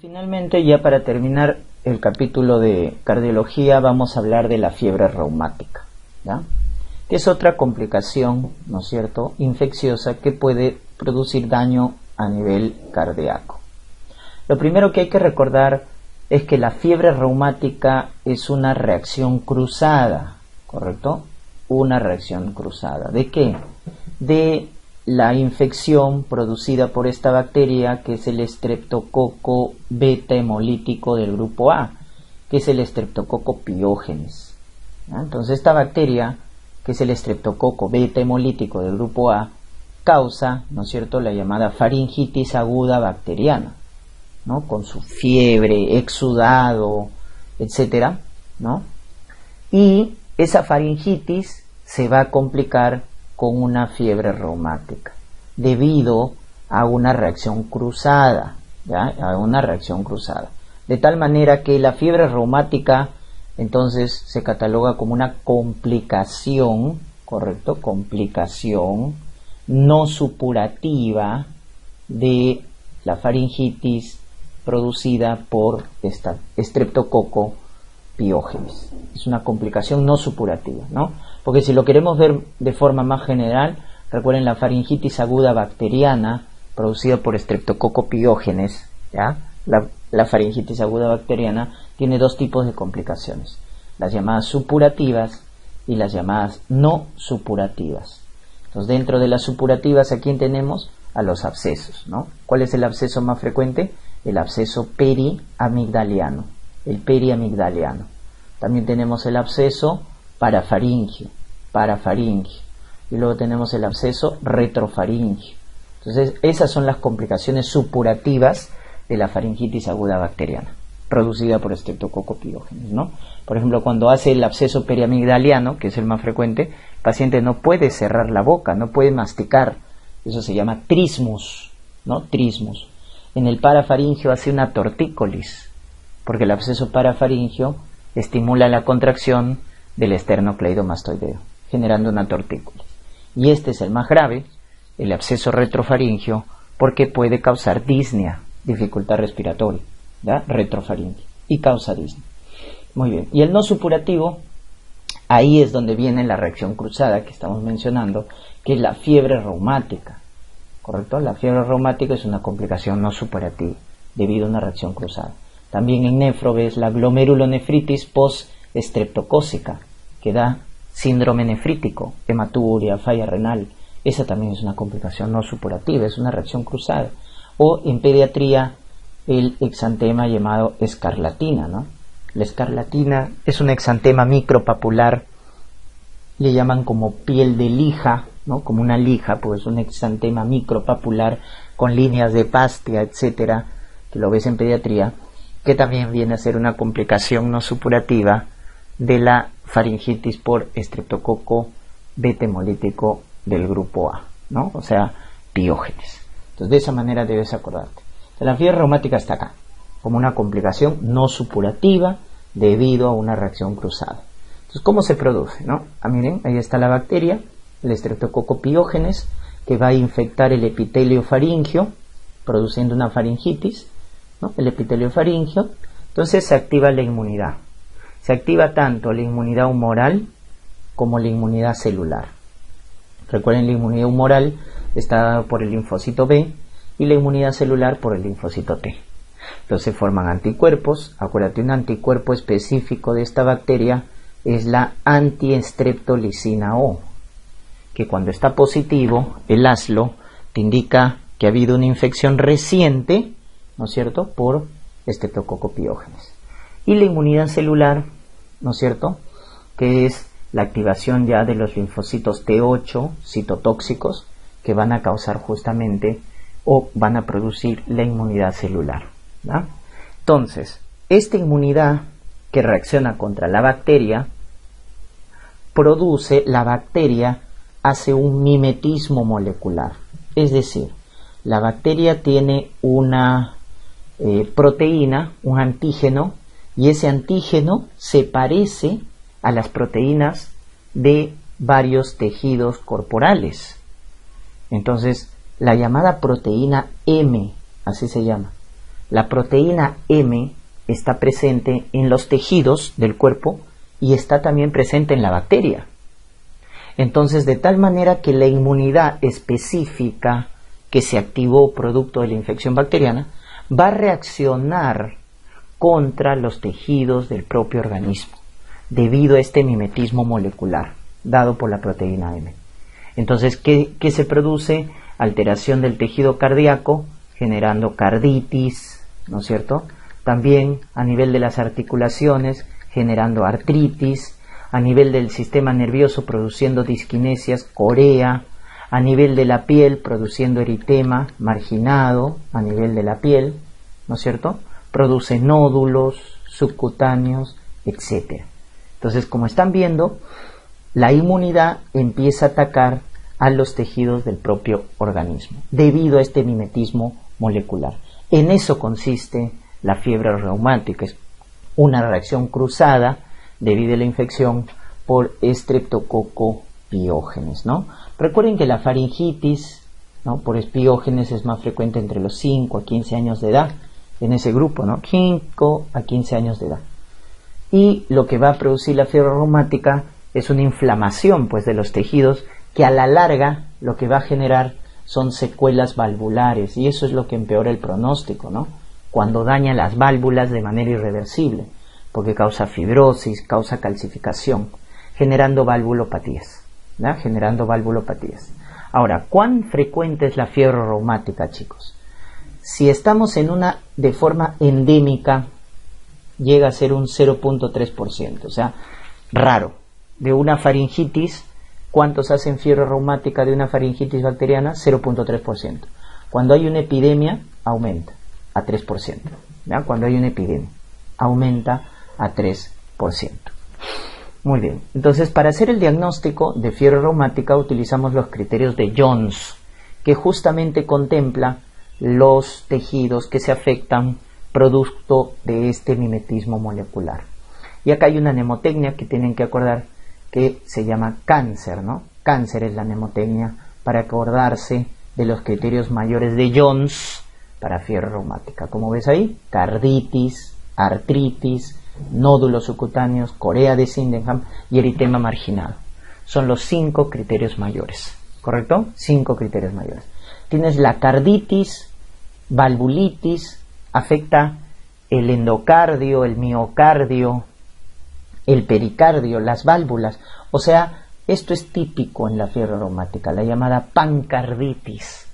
Finalmente, ya para terminar el capítulo de cardiología, vamos a hablar de la fiebre reumática, ¿ya? Que es otra complicación, ¿no es cierto?, infecciosa que puede producir daño a nivel cardíaco. Lo primero que hay que recordar es que la fiebre reumática es una reacción cruzada, ¿correcto? Una reacción cruzada. ¿De qué? De la infección producida por esta bacteria, que es el Streptococcus beta hemolítico del grupo A, que es el Streptococcus pyogenes. Entonces esta bacteria, que es el Streptococcus beta hemolítico del grupo A, causa, ¿no es cierto?, la llamada faringitis aguda bacteriana, ¿no?, con su fiebre, exudado, etcétera, ¿no? Y esa faringitis se va a complicar con una fiebre reumática, debido a una reacción cruzada, ¿ya? A una reacción cruzada. De tal manera que la fiebre reumática, entonces, se cataloga como una complicación, ¿correcto? Complicación no supurativa de la faringitis producida por esta Streptococcus pyogenes. Es una complicación no supurativa, ¿no? Porque si lo queremos ver de forma más general, recuerden, la faringitis aguda bacteriana producida por Streptococcus pyogenes, ¿ya? La faringitis aguda bacteriana tiene dos tipos de complicaciones: las llamadas supurativas y las llamadas no supurativas. Entonces, dentro de las supurativas, ¿a quién tenemos? A los abscesos, ¿no? ¿Cuál es el absceso más frecuente? El absceso periamigdaliano, el periamigdaliano. También tenemos el absceso parafaringio, y luego tenemos el absceso retrofaringio. Entonces, esas son las complicaciones supurativas de la faringitis aguda bacteriana, producida por Streptococcus pyogenes, ¿no? Por ejemplo, cuando hace el absceso periamigdaliano, que es el más frecuente, el paciente no puede cerrar la boca, no puede masticar. Eso se llama trismus, ¿no? Trismus. En el parafaringio hace una tortícolis, porque el absceso parafaringio estimula la contracción del esternocleidomastoideo, generando una tortícolis. Y este es el más grave, el absceso retrofaringio, porque puede causar disnea, dificultad respiratoria, ¿ya? Retrofaringio, y causa disnea. Muy bien. Y el no supurativo, ahí es donde viene la reacción cruzada que estamos mencionando, que es la fiebre reumática, ¿correcto? La fiebre reumática es una complicación no supurativa debido a una reacción cruzada. También en nefro ves la glomerulonefritis post-streptocócica, que da síndrome nefrítico, hematuria, falla renal. Esa también es una complicación no supurativa, es una reacción cruzada. O en pediatría, el exantema llamado escarlatina, ¿no? La escarlatina es un exantema micropapular, le llaman como piel de lija, ¿no? Como una lija, pues un exantema micropapular con líneas de Pastia, etcétera, que lo ves en pediatría, que también viene a ser una complicación no supurativa de la faringitis por Streptococcus beta hemolítico del grupo A, ¿no? O sea, piógenes. Entonces, de esa manera debes acordarte. La fiebre reumática está acá, como una complicación no supurativa debido a una reacción cruzada. Entonces, ¿cómo se produce, no? Miren, ahí está la bacteria, el Streptococcus pyogenes, que va a infectar el epitelio faringio, produciendo una faringitis, ¿no? El epitelio faringio. Entonces se activa la inmunidad. Se activa tanto la inmunidad humoral como la inmunidad celular. Recuerden, la inmunidad humoral está dada por el linfocito B y la inmunidad celular por el linfocito T. Entonces se forman anticuerpos. Acuérdate, un anticuerpo específico de esta bacteria es la antistreptolicina O, que cuando está positivo, el ASLO te indica que ha habido una infección reciente, ¿no es cierto?, por Streptococcus pyogenes. Y la inmunidad celular, ¿no es cierto?, que es la activación ya de los linfocitos T8 citotóxicos, que van a causar justamente o van a producir la inmunidad celular, ¿no? Entonces, esta inmunidad que reacciona contra la bacteria, la bacteria hace un mimetismo molecular. Es decir, la bacteria tiene una proteína, un antígeno, y ese antígeno se parece a las proteínas de varios tejidos corporales. Entonces, la llamada proteína M, así se llama, La proteína M está presente en los tejidos del cuerpo y está también presente en la bacteria. Entonces, de tal manera que la inmunidad específica que se activó producto de la infección bacteriana va a reaccionar contra los tejidos del propio organismo, debido a este mimetismo molecular dado por la proteína M. Entonces, ¿qué se produce? Alteración del tejido cardíaco, generando carditis, ¿no es cierto? También a nivel de las articulaciones, generando artritis, a nivel del sistema nervioso, produciendo disquinesias, corea, a nivel de la piel, produciendo eritema marginado, a nivel de la piel, ¿no es cierto? Produce nódulos subcutáneos, etc. Entonces, como están viendo, la inmunidad empieza a atacar a los tejidos del propio organismo, debido a este mimetismo molecular. En eso consiste la fiebre reumática, es una reacción cruzada debido a la infección por estreptococo piógenes, ¿no? Recuerden que la faringitis, ¿no?, por espiógenes es más frecuente entre los 5 a 15 años de edad, en ese grupo, ¿no? 5 a 15 años de edad. Y lo que va a producir la fiebre reumática es una inflamación, pues, de los tejidos, que a la larga lo que va a generar son secuelas valvulares, y eso es lo que empeora el pronóstico, ¿no? Cuando daña las válvulas de manera irreversible, porque causa fibrosis, causa calcificación, generando valvulopatías, ¿no? Generando valvulopatías. Ahora, ¿cuán frecuente es la fiebre reumática, chicos? Si estamos en una de forma endémica, llega a ser un 0.3%, o sea, raro. De una faringitis, ¿cuántos hacen fiebre reumática de una faringitis bacteriana? 0.3%. Cuando hay una epidemia, aumenta a 3%. ¿Ya? Cuando hay una epidemia, aumenta a 3%. Muy bien. Entonces, para hacer el diagnóstico de fiebre reumática utilizamos los criterios de Jones, que justamente contempla los tejidos que se afectan producto de este mimetismo molecular. Y acá hay una mnemotecnia que tienen que acordar, que se llama cáncer, ¿no? Cáncer es la mnemotecnia para acordarse de los criterios mayores de Jones para fiebre reumática. Como ves ahí, carditis, artritis, nódulos subcutáneos, corea de Sydenham y eritema marginado. Son los 5 criterios mayores, ¿correcto? 5 criterios mayores. Tienes la carditis, valvulitis, afecta el endocardio, el miocardio, el pericardio, las válvulas. O sea, esto es típico en la fiebre reumática, la llamada pancarditis.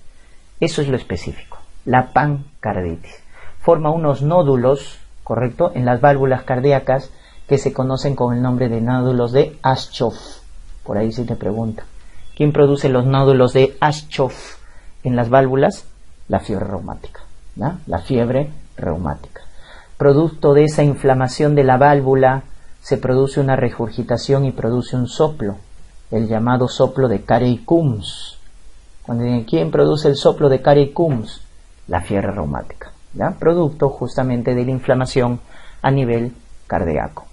Eso es lo específico, la pancarditis. Forma unos nódulos, ¿correcto?, en las válvulas cardíacas que se conocen con el nombre de nódulos de Aschoff. Por ahí si te pregunta, ¿quién produce los nódulos de Aschoff en las válvulas? La fiebre reumática, ¿no? La fiebre reumática. Producto de esa inflamación de la válvula se produce una regurgitación y produce un soplo, el llamado soplo de Carey-Coombs. ¿Quién produce el soplo de Carey-Coombs? La fiebre reumática, ¿ya? Producto justamente de la inflamación a nivel cardíaco.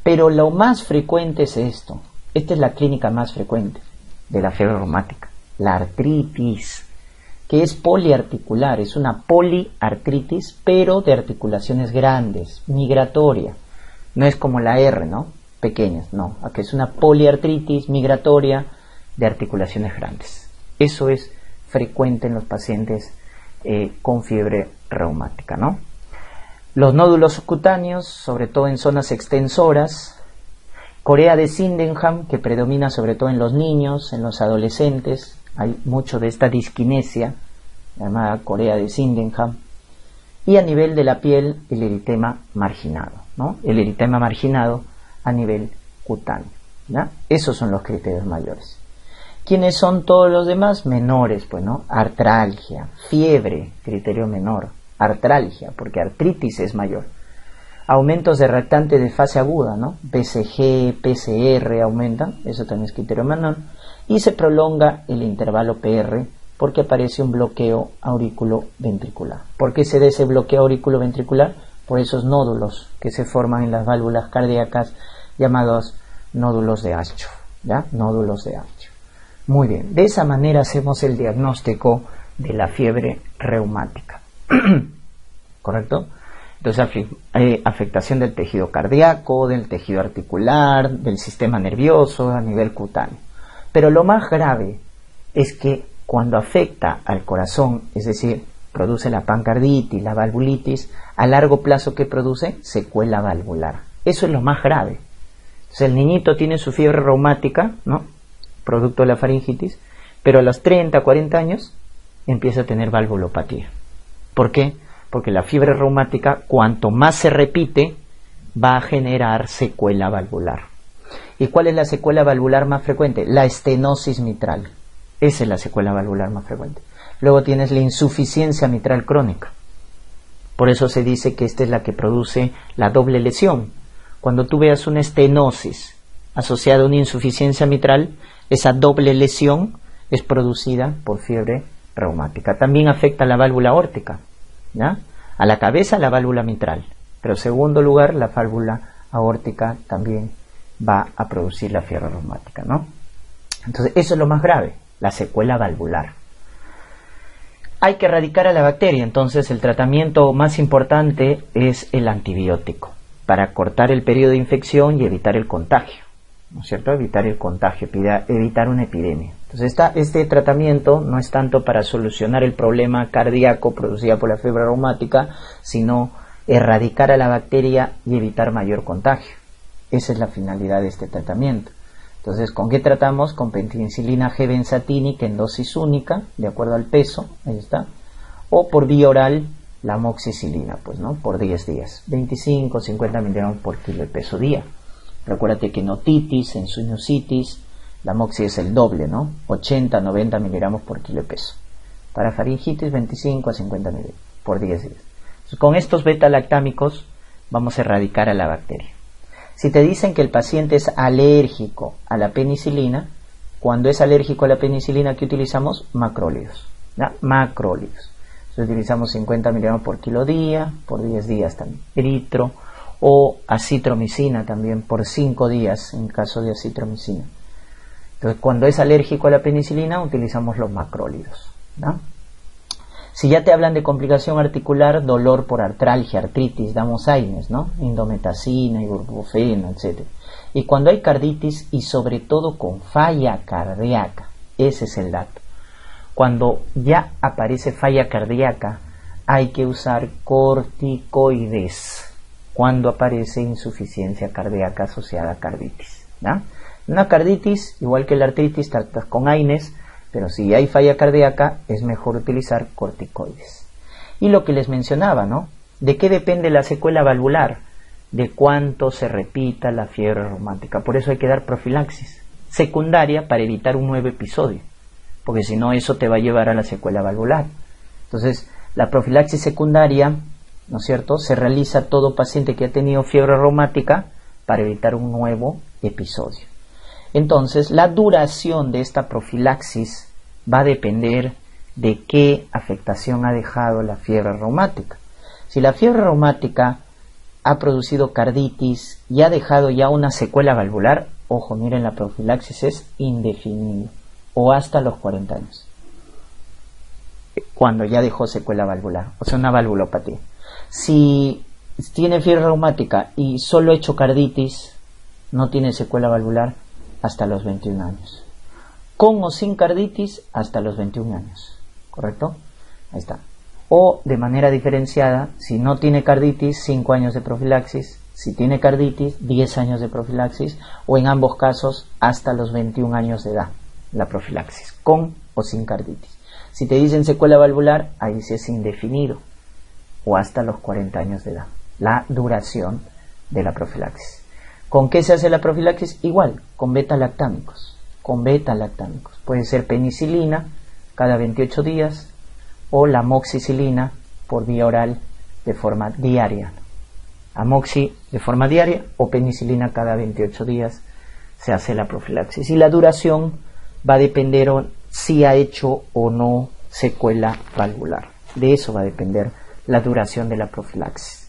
Pero lo más frecuente es esto. Esta es la clínica más frecuente de la fiebre reumática, la artritis, que es poliarticular, es una poliartritis, pero de articulaciones grandes, migratoria. No es como la R, ¿no? Pequeñas, no. Aquí es una poliartritis migratoria de articulaciones grandes. Eso es frecuente en los pacientes con fiebre reumática, ¿no? Los nódulos subcutáneos, sobre todo en zonas extensoras. Corea de Sydenham, que predomina sobre todo en los niños, en los adolescentes. Hay mucho de esta disquinesia, llamada corea de Sydenham. Y a nivel de la piel, el eritema marginado, ¿no? El eritema marginado a nivel cutáneo, ¿ya? Esos son los criterios mayores. ¿Quiénes son todos los demás? Menores, pues, ¿no? Artralgia, fiebre, criterio menor. Artralgia, porque artritis es mayor. Aumentos de reactante de fase aguda, ¿no? BCG, PCR aumentan, eso también es criterio menor. Y se prolonga el intervalo PR porque aparece un bloqueo auriculoventricular. ¿Por qué se da ese bloqueo auriculoventricular? Por esos nódulos que se forman en las válvulas cardíacas llamados nódulos de Aschoff, ¿ya? Nódulos de Aschoff. Muy bien, de esa manera hacemos el diagnóstico de la fiebre reumática. ¿correcto? Entonces, afectación del tejido cardíaco, del tejido articular, del sistema nervioso, a nivel cutáneo. Pero lo más grave es que cuando afecta al corazón, es decir, produce la pancarditis, la valvulitis, a largo plazo, ¿qué produce? Secuela valvular. Eso es lo más grave. Entonces, el niñito tiene su fiebre reumática, ¿no?, producto de la faringitis, pero a los 30, 40 años empieza a tener valvulopatía. ¿Por qué? Porque la fiebre reumática, cuanto más se repite, va a generar secuela valvular. ¿Y cuál es la secuela valvular más frecuente? La estenosis mitral. Esa es la secuela valvular más frecuente. Luego tienes la insuficiencia mitral crónica. Por eso se dice que esta es la que produce la doble lesión. Cuando tú veas una estenosis asociada a una insuficiencia mitral, esa doble lesión es producida por fiebre reumática. También afecta a la válvula aórtica, ¿ya? A la cabeza, la válvula mitral, pero en segundo lugar la válvula aórtica también va a producir la fiebre reumática, ¿no? Entonces eso es lo más grave, la secuela valvular. Hay que erradicar a la bacteria, entonces el tratamiento más importante es el antibiótico para cortar el periodo de infección y evitar el contagio, ¿no es cierto? Evitar el contagio, evitar una epidemia. Entonces este tratamiento no es tanto para solucionar el problema cardíaco producido por la fiebre reumática, sino erradicar a la bacteria y evitar mayor contagio. Esa es la finalidad de este tratamiento. Entonces, ¿con qué tratamos? Con penicilina G-benzatínica en dosis única, de acuerdo al peso, ahí está, o por vía oral la amoxicilina, pues, ¿no?, por 10 días, 25, 50 miligramos por kilo de peso día. Recuérdate que en otitis, en sinusitis, la amoxi es el doble, ¿no? 80, 90 miligramos por kilo de peso. Para faringitis, 25 a 50 miligramos por 10 días. Entonces, con estos beta-lactámicos vamos a erradicar a la bacteria. Si te dicen que el paciente es alérgico a la penicilina, cuando es alérgico a la penicilina, ¿qué utilizamos? Macrólidos, ¿no? Macrólidos. Entonces, utilizamos 50 miligramos por kilo día, por 10 días también. Eritro o acitromicina también por 5 días en caso de acitromicina. Entonces, cuando es alérgico a la penicilina, utilizamos los macrólidos, ¿no? Si ya te hablan de complicación articular, dolor por artralgia, artritis, damos AINES, ¿no? Indometacina, ibuprofeno, etc. Y cuando hay carditis y sobre todo con falla cardíaca, ese es el dato. Cuando ya aparece falla cardíaca, hay que usar corticoides. Cuando aparece insuficiencia cardíaca asociada a carditis, ¿no? Una carditis, igual que la artritis, tratas con AINES, pero si hay falla cardíaca es mejor utilizar corticoides. Y lo que les mencionaba, ¿no? ¿De qué depende la secuela valvular? De cuánto se repita la fiebre reumática. Por eso hay que dar profilaxis secundaria para evitar un nuevo episodio, porque si no eso te va a llevar a la secuela valvular. Entonces, la profilaxis secundaria, ¿no es cierto?, se realiza a todo paciente que ha tenido fiebre reumática para evitar un nuevo episodio. Entonces, la duración de esta profilaxis va a depender de qué afectación ha dejado la fiebre reumática. Si la fiebre reumática ha producido carditis y ha dejado ya una secuela valvular, ojo, miren, la profilaxis es indefinido o hasta los 40 años, cuando ya dejó secuela valvular, o sea, una valvulopatía. Si tiene fiebre reumática y solo ha hecho carditis, no tiene secuela valvular, hasta los 21 años. Con o sin carditis, hasta los 21 años. ¿Correcto? Ahí está. O de manera diferenciada, si no tiene carditis, 5 años de profilaxis. Si tiene carditis, 10 años de profilaxis. O en ambos casos, hasta los 21 años de edad, la profilaxis. Con o sin carditis. Si te dicen secuela valvular, ahí sí es indefinido. O hasta los 40 años de edad. La duración de la profilaxis. ¿Con qué se hace la profilaxis? Igual, con beta-lactámicos. Con beta-lactámicos. Puede ser penicilina cada 28 días o la amoxicilina por vía oral de forma diaria. Amoxi de forma diaria o penicilina cada 28 días se hace la profilaxis. Y la duración va a depender si ha hecho o no secuela valvular. De eso va a depender la duración de la profilaxis.